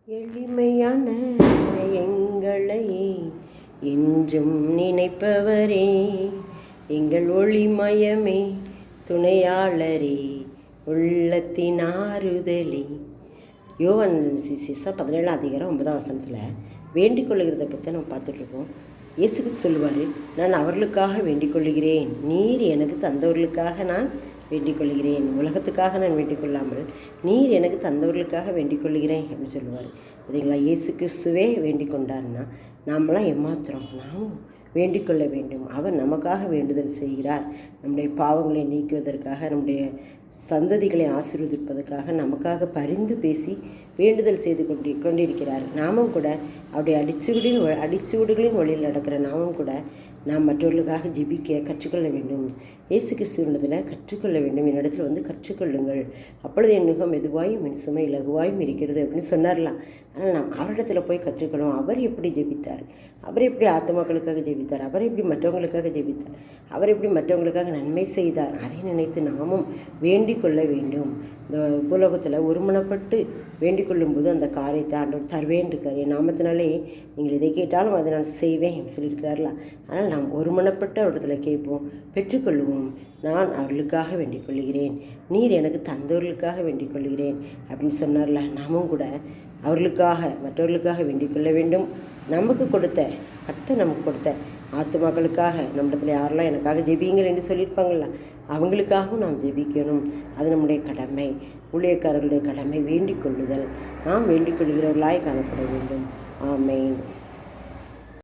எளிமையான எங்களை என்றும் நினைப்பவரே, எங்கள் ஒளிமயமே, துணையாளரே, உள்ளத்தின் ஆறுதலே. யோவான் சுவிசேஷம் 17 அதிகாரம் 9 வசனத்தில் வேண்டிக் கொள்ளுகிறத பற்றி நம்ம பார்த்துட்ருக்கோம். இயேசுக்கு சொல்லுவார், நான் அவர்களுக்காக வேண்டிக் கொள்ளுகிறேன், நீர் எனக்கு தந்தவர்களுக்காக நான் வேண்டிக் கொள்கிறேன், உலகத்துக்காக நான் வேண்டிக் கொள்ளாமல் நீர் எனக்கு தந்தவர்களுக்காக வேண்டிக் கொள்கிறேன் அப்படின்னு சொல்லுவார். இதுங்களா, இயேசு கிறிஸ்துவே வேண்டிக் கொண்டார்னா நாமெல்லாம் ஏமாத்துறோம். நாம் வேண்டிக் கொள்ள வேண்டும். அவர் நமக்காக வேண்டுதல் செய்கிறார். நம்முடைய பாவங்களை நீக்குவதற்காக, நம்முடைய சந்ததிகளை ஆசீர்வதிப்பதற்காக நமக்காக பரிந்து பேசி வேண்டுதல் செய்து கொண்டிருக்கிறார். நாமும் கூட அவருடைய அடிச்சுவடுகளின் வழியில் நடக்கிற நாமும் கூட நாம் மற்றவர்களுக்காக ஜெபிக்க கற்றுக்கொள்ள வேண்டும். இயேசு கிறிஸ்துவனிடத்தில் கற்றுக்கொள்ள வேண்டும். என்னிடத்தில் கற்றுக்கொள்ளுங்கள், அப்பொழுது என் முகம் மெதுவாயும் என் சுமை இலகுவாயும் இருக்கிறது அப்படின்னு சொன்னார்லாம். ஆனால் நாம் அவரிடத்தில் போய் கற்றுக்கணும். அவர் எப்படி ஜெபித்தார், அவர் எப்படி ஆத்மாக்களுக்காக ஜெபித்தார், அவர் எப்படி மற்றவங்களுக்காக ஜெபித்தார், அவர் எப்படி மற்றவங்களுக்காக நன்மை செய்தார், அதை நினைத்து நாமும் வேண்டிக் கொள்ள வேண்டும். இந்த உலகத்தில் ஒருமனப்பட்டு வேண்டிக் கொள்ளும்போது அந்த காரியத்தை ஆண்டவர் தருவேன் இருக்கார். என் நாமத்தினாலே நீங்கள் எதை கேட்டாலும் அதை நான் செய்வேன் சொல்லியிருக்கிறார்களா. ஆனால் நாம் ஒருமனப்பட்டு அவரிடத்தில் கேட்போம், பெற்றுக்கொள்ளுவோம். நான் அவர்களுக்காக வேண்டிக் கொள்கிறேன், நீர் எனக்கு தந்தவர்களுக்காக வேண்டிக் கொள்கிறேன் அப்படின்னு சொன்னார்ல. நாமும் கூட அவர்களுக்காக மற்றவர்களுக்காக வேண்டிக் கொள்ள வேண்டும். நமக்கு கொடுத்த நமக்கு கொடுத்த ஆத்துமாக்களுக்காக நம்மிடத்தில் யாரெல்லாம் எனக்காக ஜெபிங்கள் என்று சொல்லியிருப்பாங்களா, அவங்களுக்காகவும் நாம் ஜெபிக்கணும். அது நம்முடைய கடமை, ஊழியக்காரர்களுடைய கடமை. வேண்டிக் கொள்ளுதல், நாம் வேண்டிக் கொள்கிறவர்களாய் காணப்பட வேண்டும். ஆமென்.